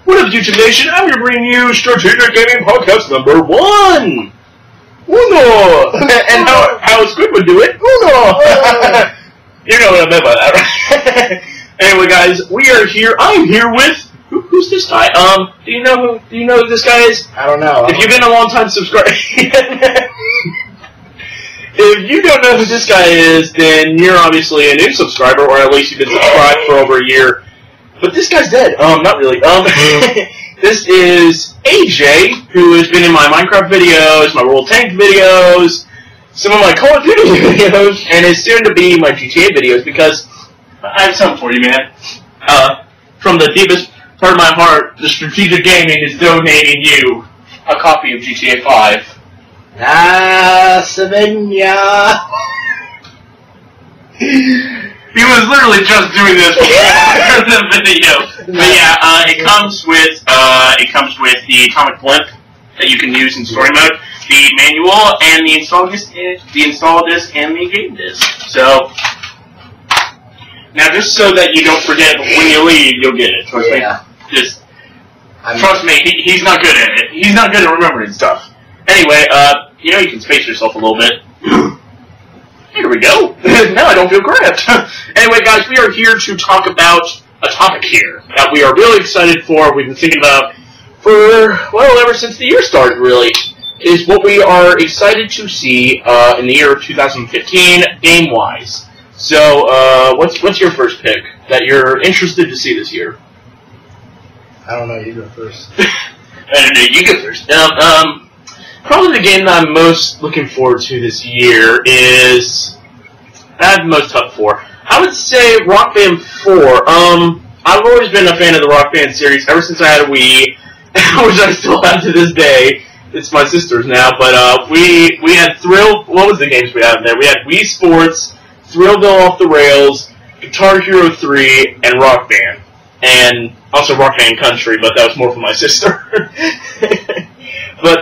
What up, YouTube Nation? I'm going to bring you Strategic Gaming Podcast number 1! Uno! And how Squid would do it, Uno! You know what I meant by that, right? Anyway, guys, we are here. I'm here with... Who's this guy? Do you know who this guy is? I don't know. If you've been a long time subscriber... If you don't know who this guy is, then you're obviously a new subscriber, or at least you've been subscribed for over a year. But this guy's dead. Not really. This is AJ, who has been in my Minecraft videos, my World Tank videos, some of my Call of Duty videos, and is soon to be my GTA videos, because I have something for you, man. From the deepest part of my heart, the Strategic Gaming is donating you a copy of GTA 5. Savannah. He was literally just doing this for the video. But yeah, it comes with the Atomic Blimp that you can use in story mode, the manual, and the install disc, and the game disc. So now, just so that you don't forget when you leave, you'll get it. Trust me. Trust me. He's not good at it. He's not good at remembering stuff. Anyway, you can space yourself a little bit. Here we go. Now I don't feel cramped. Anyway, guys, we are here to talk about a topic here that we are really excited for. We've been thinking about ever since the year started, really, is what we are excited to see in the year of 2015, game-wise. So, what's your first pick that you're interested to see this year? I don't know. You go first. You go first. Probably the game that I'm most looking forward to this year is... I have the most hope for. I would say Rock Band 4. I've always been a fan of the Rock Band series ever since I had a Wii, which I still have to this day. It's my sister's now, but we had what was the games we had in there? We had Wii Sports, Thrillville Off the Rails, Guitar Hero 3, and Rock Band. And also Rock Band Country, but that was more for my sister. But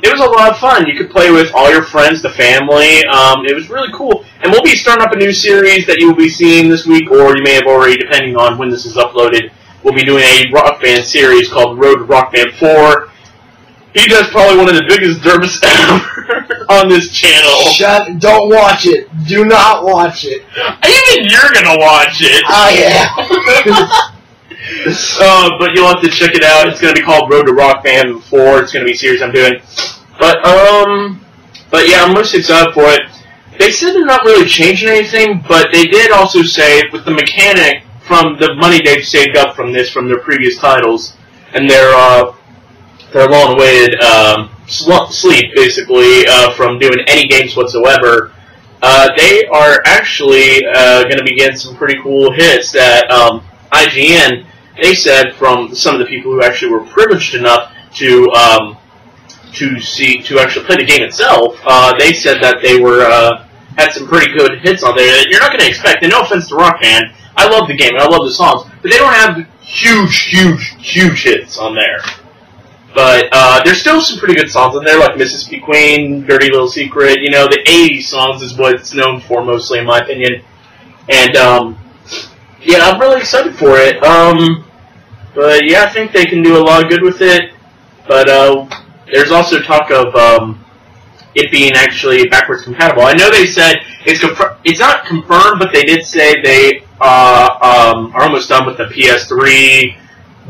it was a lot of fun. You could play with all your friends, the family. It was really cool. And we'll be starting up a new series that you will be seeing this week, or you may have already, depending on when this is uploaded. We'll be doing a Rock Band series called Road to Rock Band 4. He does probably one of the biggest derps ever on this channel. Don't watch it. Do not watch it. Even you're gonna watch it. Oh, yeah. But you'll have to check it out. It's going to be called Road to Rock Band 4. It's going to be a series I'm doing. But yeah, I'm most excited for it. They said they're not really changing anything, but they did also say with the mechanic from the money they've saved up from their previous titles, and their long-awaited sleep, basically, from doing any games whatsoever, they are actually going to be getting some pretty cool hits that IGN. They said from some of the people who actually were privileged enough to actually play the game itself, they said that they had some pretty good hits on there that you're not going to expect. And no offense to Rock Band, I love the game and I love the songs, but they don't have huge hits on there. But there's still some pretty good songs on there, like Mississippi Queen, Dirty Little Secret. The 80s songs is what it's known for mostly, in my opinion. And yeah, I'm really excited for it. But yeah, I think they can do a lot of good with it. But there's also talk of it being actually backwards compatible. I know they said it's not confirmed, but they did say they are almost done with the PS3,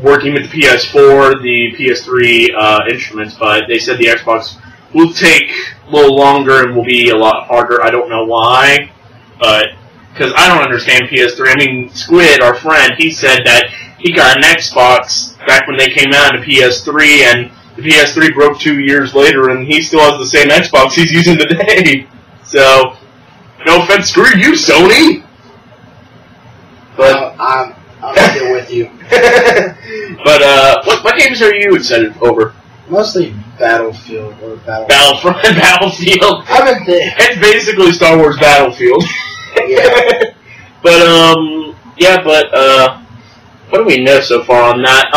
working with the PS4, the PS3 instruments. But they said the Xbox will take a little longer and will be a lot harder. I don't know why, but because I don't understand PS3. I mean, Squid, our friend, he said that he got an Xbox back when they came out, a PS3, and the PS3 broke 2 years later, and he still has the same Xbox he's using today. So, no offense, screw you, Sony! But I'm still with you. But, what games are you excited over? Mostly Battlefield or Battlefield. It's basically Star Wars Battlefield. Yeah. But, what do we know so far on that?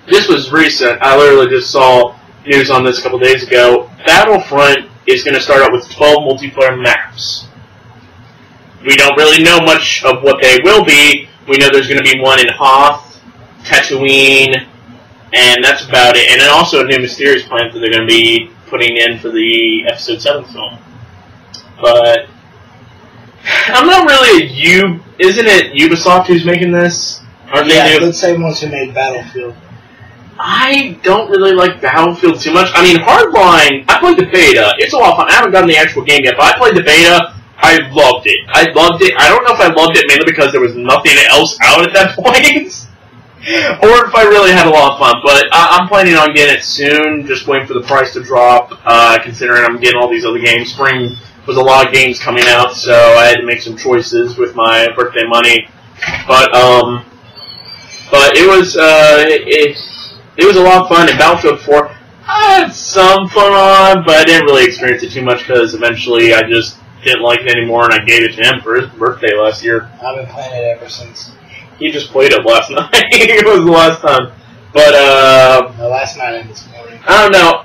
This was recent. I literally just saw news on this a couple days ago. Battlefront is going to start out with 12 multiplayer maps. We don't really know much of what they will be. We know there's going to be one in Hoth, Tatooine, And that's about it. And then also a new Mysterious Planet that they're going to be putting in for the Episode 7 film. But I'm not really isn't it Ubisoft who's making this? Aren't they the same ones who made Battlefield. I don't really like Battlefield too much. I mean, Hardline, I played the beta. It's a lot of fun. I haven't gotten the actual game yet, but I played the beta. I loved it. I don't know if I loved it mainly because there was nothing else out at that point. Or if I really had a lot of fun, but I'm planning on getting it soon, just waiting for the price to drop, considering I'm getting all these other games. Spring was a lot of games coming out, so I had to make some choices with my birthday money. But it was it was a lot of fun, and Battlefield 4, I had some fun on, but I didn't really experience it too much, because eventually I just didn't like it anymore, and I gave it to him for his birthday last year. I've been playing it ever since. He just played it last night. It was the last time. But, no, last night and this morning. I don't know.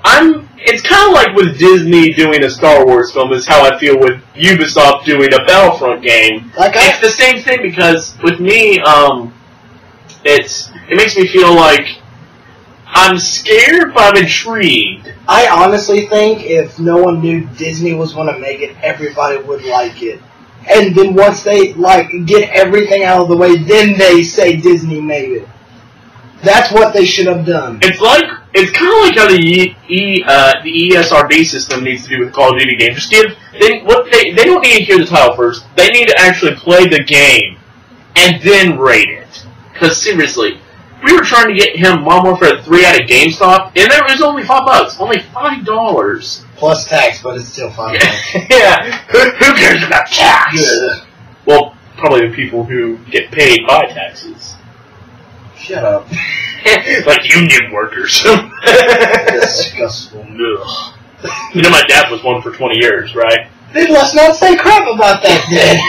It's kind of like with Disney doing a Star Wars film is how I feel with Ubisoft doing a Battlefront game. It's the same thing because with me, it makes me feel like I'm scared, but I'm intrigued. I honestly think if no one knew Disney was going to make it, everybody would like it. And then once they get everything out of the way, then they say Disney made it. That's what they should have done. It's kind of like how the ESRB system needs to be with Call of Duty games. Just they don't need to hear the title first. They need to actually play the game and then rate it. Because seriously, we were trying to get him Modern Warfare 3 out of GameStop, and it was only $5. Only $5. Plus tax, but it's still $5. Yeah. Who cares about tax? Yeah. Well, probably the people who get paid by taxes. Shut up. Like union workers. Disgustful. Ugh. You know my dad was one for 20 years, right? Then let's not say crap about that then.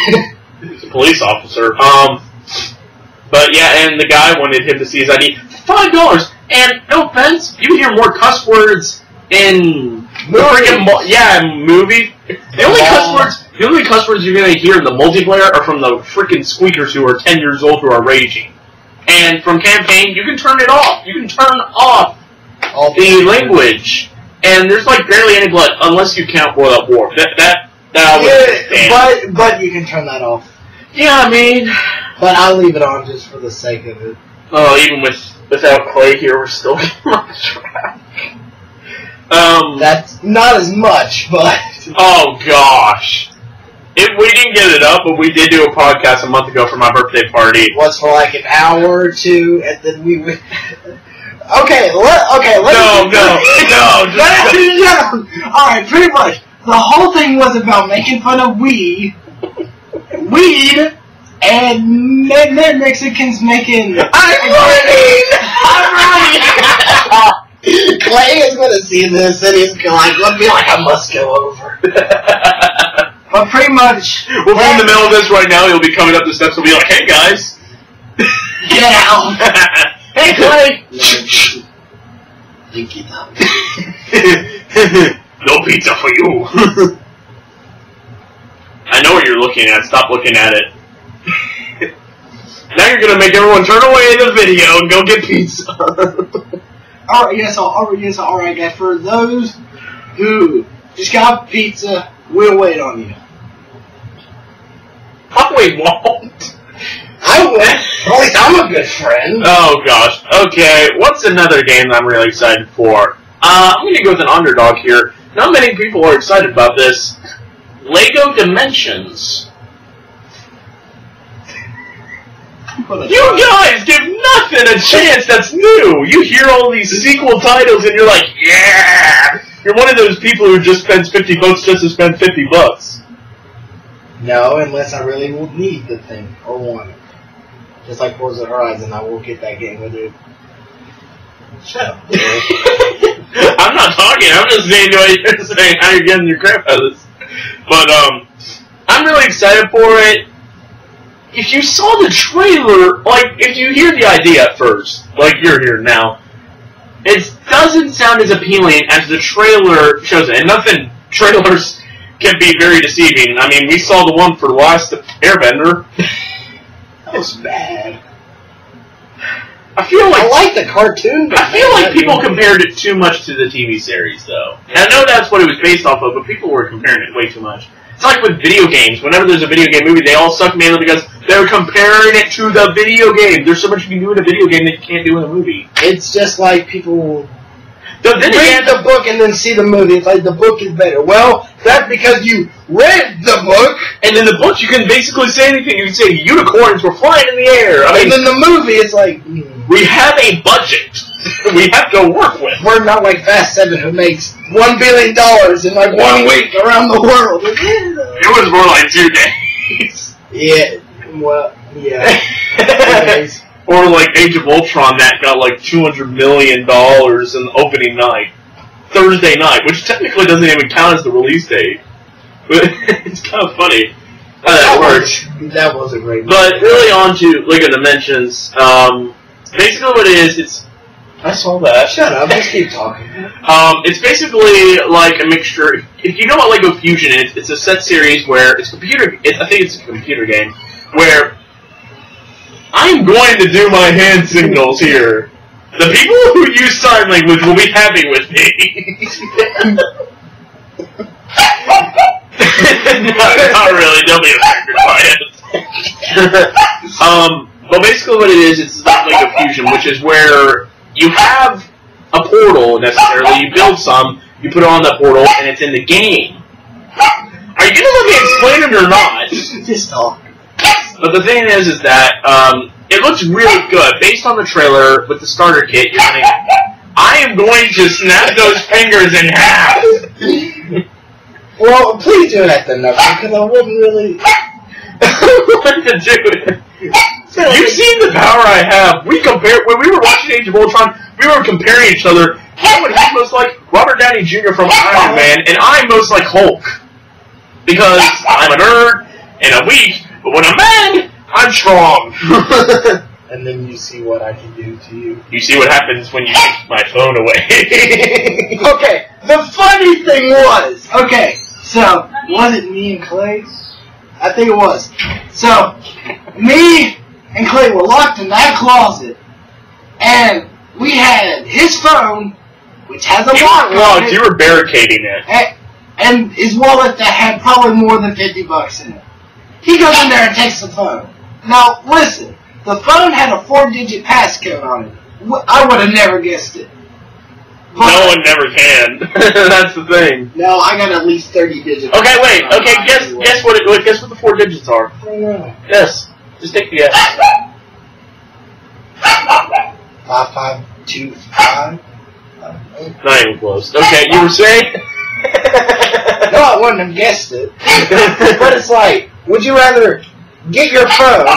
He's a police officer. But yeah, and the guy wanted him to see his ID. $5! And no offense, you hear more cuss words in movie. The only cuss words you're gonna hear in the multiplayer are from the freaking squeakers who are 10 years old who are raging. And from campaign, you can turn it off. You can turn off the language, and there's like barely any blood unless you count World at War. That but you can turn that off. Yeah, I mean, but I'll leave it on just for the sake of it. Oh, even without Clay here, we're still getting on track. That's not as much, but oh gosh. We didn't get it up, but we did do a podcast a month ago for my birthday party. It was for like an hour or two, and then we would... Okay, Alright, pretty much. The whole thing was about making fun of weed, and then Mexicans making... I'm running! Clay is going to see this, and he's going to be like, I must go over. But pretty much... We'll be in the middle of this right now. He'll be coming up the steps. He'll be like, hey, guys. Get out. Hey, Clay. Pinky thumb. No pizza for you. I know what you're looking at. Stop looking at it. Now you're going to make everyone turn away the video and go get pizza. Alright, guys. For those who just got pizza, we'll wait on you. Oh, we won't. I will. At least I'm a good friend. Oh, gosh. Okay, what's another game that I'm really excited for? I'm going to go with an underdog here. Not many people are excited about this. Lego Dimensions. You guys give nothing a chance that's new. You hear all these sequel titles and you're like, yeah! You're one of those people who just spends $50 just to spend $50. No, unless I really need the thing or want it. Just like Forza Horizon, I will get that game with it. Shut up. I'm not talking. I'm just saying how you're getting your crap out of this. But I'm really excited for it. If you saw the trailer, if you hear the idea at first, like you're here now, it doesn't sound as appealing as the trailer shows it. And trailers can be very deceiving. I mean, we saw the one for The Last Airbender. That was bad. I feel like I like the cartoon. But I feel like people compared it too much to the TV series, though. And I know that's what it was based off of, but people were comparing it way too much. It's like with video games. Whenever there's a video game movie, they all suck mainly because they're comparing it to the video game. There's so much you can do in a video game that you can't do in a movie. It's just like people Then read again, the book and then see the movie. It's like the book is better. Well, that's because you read the book. and in the book, you can basically say anything. You can say unicorns were flying in the air. I mean, And then the movie, it's like, we have a budget we have to work with. we're not like Fast 7 who makes $1 billion in like 1 week around the world. It was more like 2 days. Yeah, well, yeah. Anyways. Or like Age of Ultron that got like $200 million in opening night. Thursday night, which technically doesn't even count as the release date. But it's kind of funny how that works. That was a great movie. But really on to LEGO Dimensions. Basically what it is, it's... I saw that. Shut up, just keep talking. It's basically like a mixture. If you know what LEGO Fusion is, it's a set series where it's computer. I think it's a computer game where I'm going to do my hand signals here. The people who use sign language will be happy with me. not really. They'll be affected by it. But basically what it is, it's like LEGO Fusion, which is where you have a portal, necessarily. You build some, you put it on that portal, and it's in the game. Are you going to let me explain it or not? Just talk. But the thing is that it looks really good. Based on the trailer, with the starter kit, you're going to... I am going to snap those fingers in half! Well, please do it at the knuckle, because I wouldn't really... What to do? You've seen the power I have. When we were watching Age of Ultron, we were comparing each other. You know what he's most like? Robert Downey Jr. from Iron Man, and I'm most like Hulk. Because I'm a nerd, and I'm weak, but when I'm mad, I'm strong. And then you see what I can do to you. You see what happens when you take my phone away. Okay, the funny thing was... Okay, so, was it me and Clay? I think it was. So, me and Clay were locked in that closet, and we had his phone, which has a lock on Locked. it, You were barricading it. and his wallet that had probably more than $50 in it. He goes in there and takes the phone. Now, listen, the phone had a 4-digit passcode on it. I would have never guessed it. But No one never can. That's the thing. no, I got at least 30 digits. Okay, wait. Okay, guess what guess what the 4 digits are. I don't know. Yes. Just take the guess. 5525. Not even close. Okay, you were saying? No, I wouldn't have guessed it. But it's like, would you rather get your phone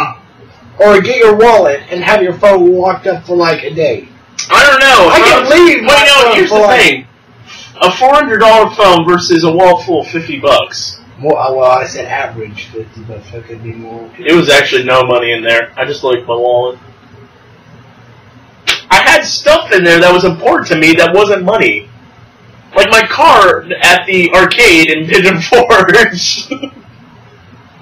or get your wallet and have your phone locked up for like a day? I don't know. I can leave my Wait, no, phone here's for the like- thing. A $400 phone versus a wall full of $50. Well, I said average 50, but it could be more. It was actually no money in there. I just liked my wallet. I had stuff in there that was important to me that wasn't money. Like my car at the arcade in Pigeon Forge.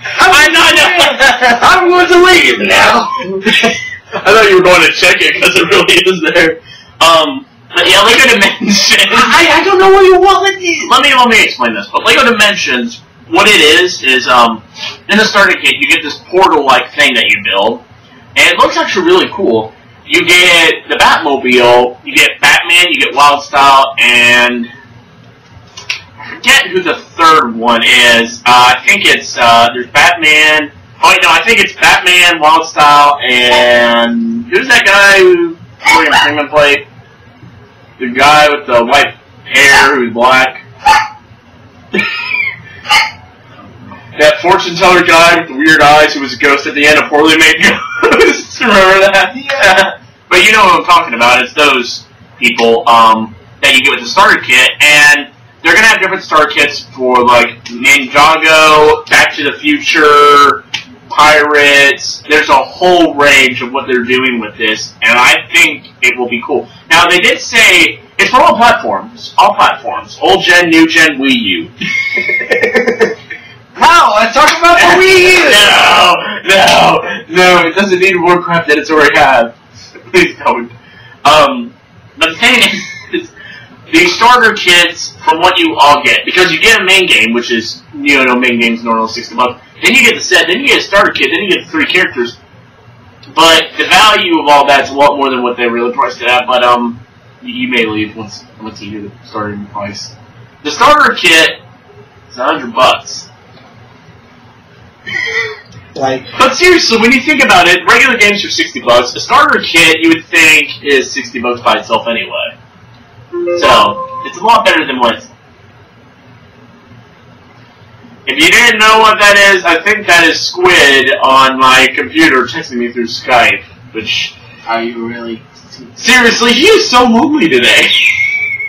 I'm going to leave now. I thought you were going to check it because it really is there. But yeah, LEGO Dimensions. I don't know where your wallet is. Let me explain this. But LEGO Dimensions, what it is in the starter kit you get this portal-like thing that you build, and it looks actually really cool. You get the Batmobile, you get Batman, you get Wildstyle, and I forget who the third one is. I think it's there's Batman. Oh wait, no, I think it's Batman, Wildstyle, and who's that guy who Morgan Freeman played? The guy with the white hair who's black. That fortune teller guy with the weird eyes who was a ghost at the end of Poorly Made Ghosts. Remember that? Yeah. But you know what I'm talking about. It's those people that you get with the starter kit, and they're going to have different starter kits for, like, Ninjago, Back to the Future, Pirates. There's a whole range of what they're doing with this, and I think it will be cool. Now, they did say it's for all platforms. All platforms. Old gen, new gen, Wii U. Wow, let's talk about the Wii U! No, it doesn't need Warcraft that it's already had. Please don't. But the thing is, the starter kits, from what you all get, because you get a main game, which is, main game's normally $60. Then you get the set, then you get a starter kit, then you get the 3 characters. But the value of all that's a lot more than what they really priced it at. But you may leave once you hear the starting price. The starter kit is $100. But seriously, when you think about it, regular games are $60. A starter kit, you would think, is $60 by itself anyway. So it's a lot better than what. If you didn't know what that is, I think that is Squid on my computer texting me through Skype. Which, are you really? Seriously, he is so lonely today.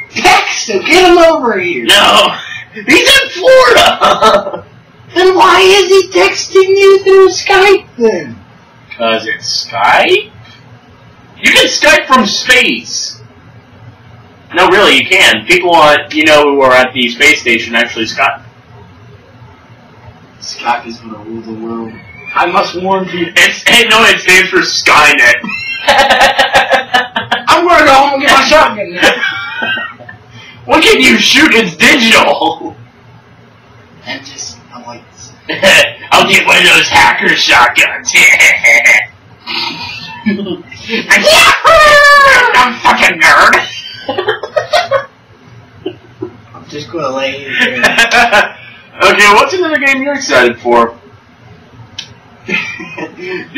Text him, get him over here. No, he's in Florida. Then why is he texting you through Skype then? Because it's Skype? You can Skype from space. No, really, you can. People who are at the space station actually Skype. Skype is going to rule the world. I must warn you. It stands for Skynet. I'm going to go home and get my shotgun now. What can you shoot? It's digital. And just, I like this. I'll get one of those hacker shotguns. I'm fucking nerd. I'm just going to lay here. Okay, what's another game you're excited for? Get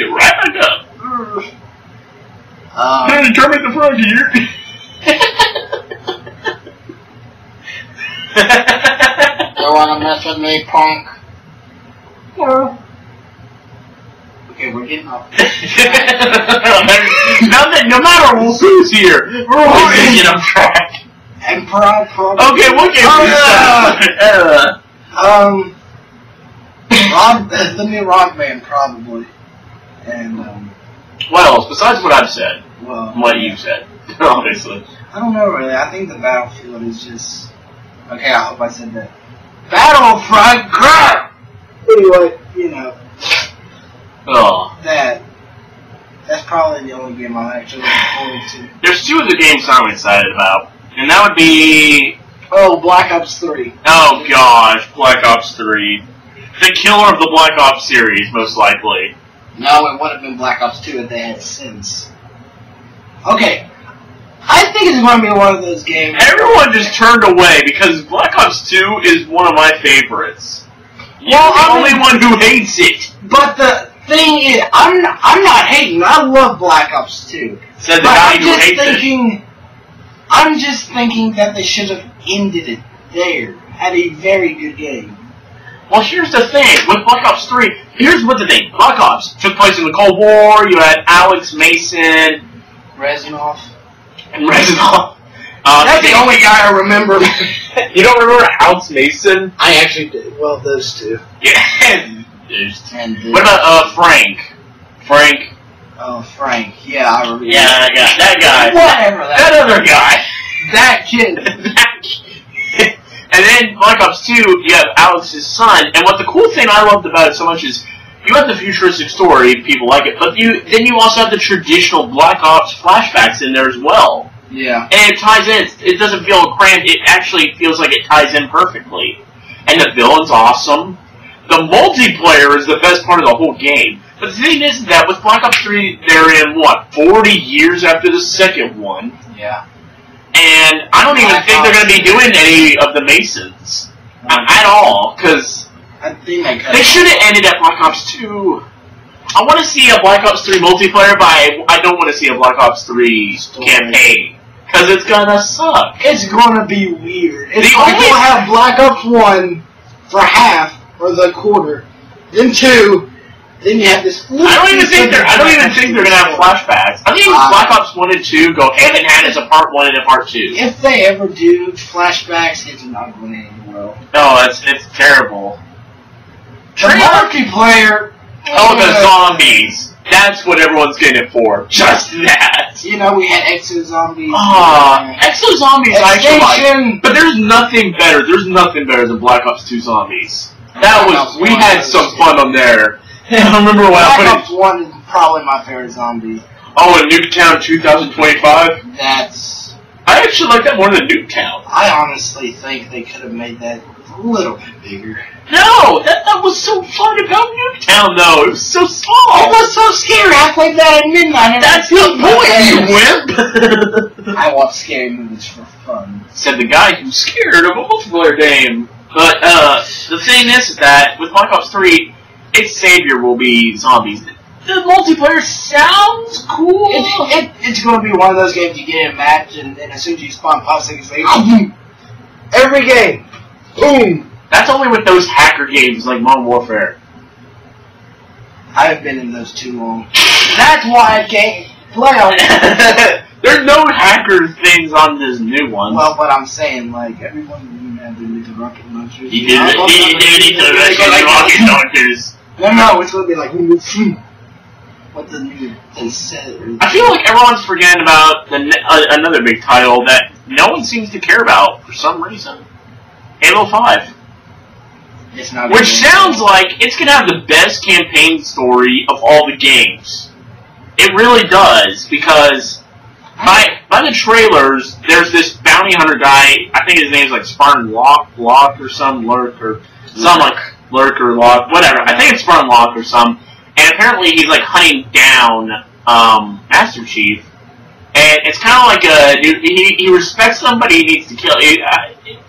right back up. Hey, Kermit the Frog here. You wanna mess with me, punk? Well. Okay, we're getting off. No matter who's here, we're always getting off track. And probably. Okay, what game the new Rock Band, probably. And, what else, besides what I've said? Well, what you've said, obviously. I don't know, really. I think the Battlefield is just... Okay, I hope I said that. Battlefront crap! Anyway, Oh. That's probably the only game I'm actually looking forward to. There's 2 of the games I'm excited about, and that would be... Oh, Black Ops 3. Oh gosh, Black Ops 3. The killer of the Black Ops series, most likely. No, it would have been Black Ops 2 if they had Sims. Okay. I think it's going to be one of those games. Everyone just turned away because Black Ops 2 is one of my favorites. You're the only one who hates it. But the thing is, I'm not hating. I love Black Ops 2. Said the guy who hates it. I'm just thinking that they should have ended it there. Had a very good game. Well, here's the thing. With Black Ops 3, here's what the thing. Black Ops took place in the Cold War. You had Alex Mason. Reznov. And Reznov. That's the only guy I remember. You don't remember Alex Mason? I actually did. Well, those 2. Yeah. And what about Frank? Frank? Oh, Frank. Yeah, I remember. Yeah, that guy. Whatever. That other guy. That kid. And then Black Ops 2, you have Alex's son. And what the cool thing I loved about it so much is you have the futuristic story, people like it, but then you also have the traditional Black Ops flashbacks in there as well. Yeah. And it ties in. It doesn't feel cramped. It actually feels like it ties in perfectly. And the villain's awesome. The multiplayer is the best part of the whole game. But the thing is that with Black Ops 3, they're in, 40 years after the second one? Yeah. And I don't even think they're going to be doing any of the Masons. At all, because they should have ended at Black Ops 2. I want to see a Black Ops 3 multiplayer, but I don't want to see a Black Ops 3 campaign. Because it's going to suck. It's going to be weird. It's like you'll have Black Ops 1 for half, or the quarter, then 2, then you have this... I don't even think they're going to have flashbacks. I think Black Ops 1 and 2 go hand in hand as a part 1 and a part 2. If they ever do flashbacks, it's not going to end well. No, it's terrible. The multiplayer... Oh, the zombies. That's what everyone's getting it for. Just that. We had Exo Zombies. Exo Zombies I actually like. But there's nothing better. There's nothing better than Black Ops 2 Zombies. We had some fun on there. I remember when Black Ops 1 is probably my favorite zombie. Oh, and Nuketown 2025? That's... I actually like that more than Nuketown. I honestly think they could have made that a little bit bigger. No! That was so fun about Nuketown, though. It was so small. It was so scary. I played that at midnight. That's the point, you wimp! I watch scary movies for fun. Said the guy who's scared of a multiplayer game. But, the thing is that, with Black Ops 3, its savior will be zombies. The multiplayer sounds cool. It's going to be one of those games you get in a match, and as soon as you spawn 5 seconds later, every game, boom. That's only with those hacker games like Modern Warfare. I have been in those too long. That's why I can't play on it. There's no hacker things on this new one. Well, but I'm saying, like, everyone had the rocket launchers. He did the rocket launchers. No, it's going to be like, what the new they said. I feel like everyone's forgetting about another big title that no one seems to care about for some reason. Halo 5. It's not. Which sounds like it's going to have the best campaign story of all the games. It really does, because by the trailers, there's this bounty hunter guy, I think his name's like Spartan Locke or some Lurk or some like Lurk or Locke, whatever. I think it's Spartan Locke or some. And apparently he's like hunting down Master Chief, and it's kind of like he respects somebody he needs to kill.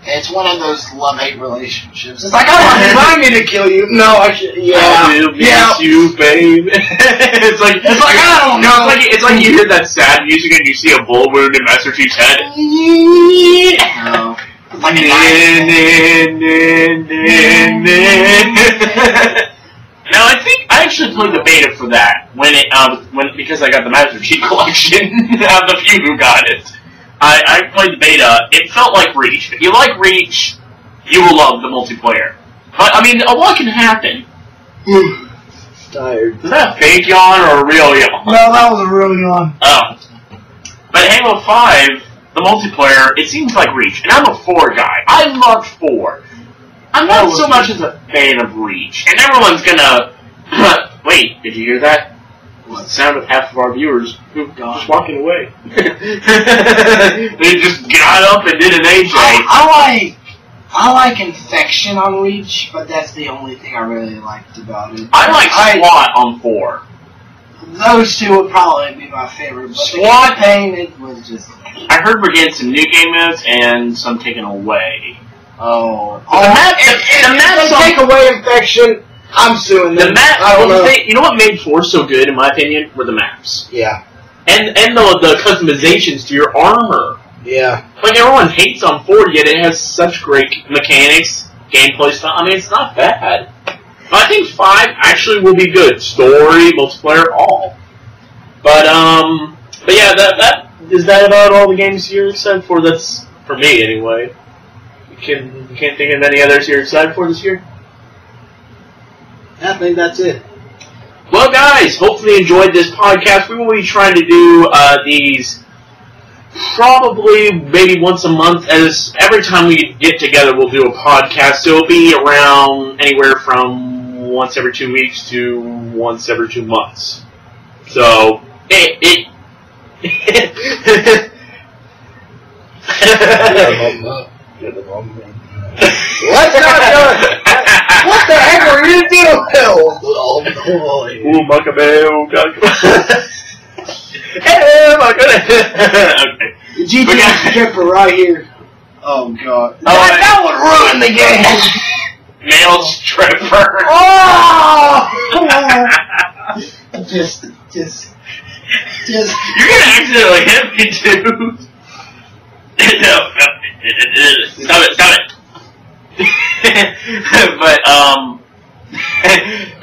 It's one of those love-hate relationships. It's like, I need to kill you. No, I should. Yeah, I will miss you, babe. it's like I don't know. It's like you hear that sad music and you see a bullet wound in Master Chief's head. No. No, I actually played the beta for that because I got the Master Chief Collection. I'm the few who got it. I played the beta. It felt like Reach. If you like Reach, you will love the multiplayer. But I mean, a lot can happen. Tired. Is that a fake yawn or a real yawn? No, that was a real yawn. Oh, but Halo 5, the multiplayer, it seems like Reach, and I'm a 4 guy. I love 4. I'm not so much as a fan of Reach, and everyone's gonna... Wait, did you hear that? It was the sound of half of our viewers who just walking away. They just got up and did an AJ. I like Infection on Reach, but that's the only thing I really liked about it. I like SWAT on 4. Those two would probably be my favorite, but SWAT, the campaign, it was just... I heard we're getting some new game modes and some taken away. Oh. The map take away Infection, I'm suing them. The map, I don't know. You know what made 4 so good, in my opinion, were the maps. Yeah. And the customizations to your armor. Yeah. Like, everyone hates on 4, yet it has such great mechanics, gameplay style. I mean, it's not bad. But I think 5 actually will be good. Story, multiplayer, all. But yeah, is that about all the games you're excited for? That's, for me, anyway. You can't think of any others you're excited for this year? I think that's it. Well, guys, hopefully you enjoyed this podcast. We will be trying to do these probably maybe once a month. As every time we get together, we'll do a podcast. So it'll be around anywhere from once every 2 weeks to once every 2 months. So Let's not do it. What the heck are you doing? Oh boy. Ooh, Macabeo. Hey, okay. GTA stripper right here. Oh god. That would ruin the game. Male stripper. Oh! Just. You're gonna accidentally hit me, dude. No. Stop it.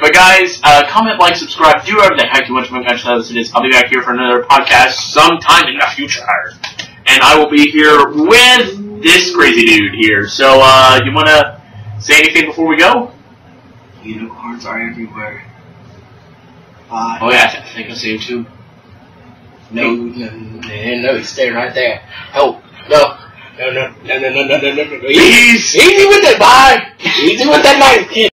But guys, comment, like, subscribe, do whatever the heck you want to make it. I'll be back here for another podcast sometime in the future. And I will be here with this crazy dude here. So, you want to say anything before we go? Unicorns are everywhere. Bye. Oh yeah, I think I see him too. No, he's staying right there. Oh, no. No. Easy with it, bye. Easy with that knife.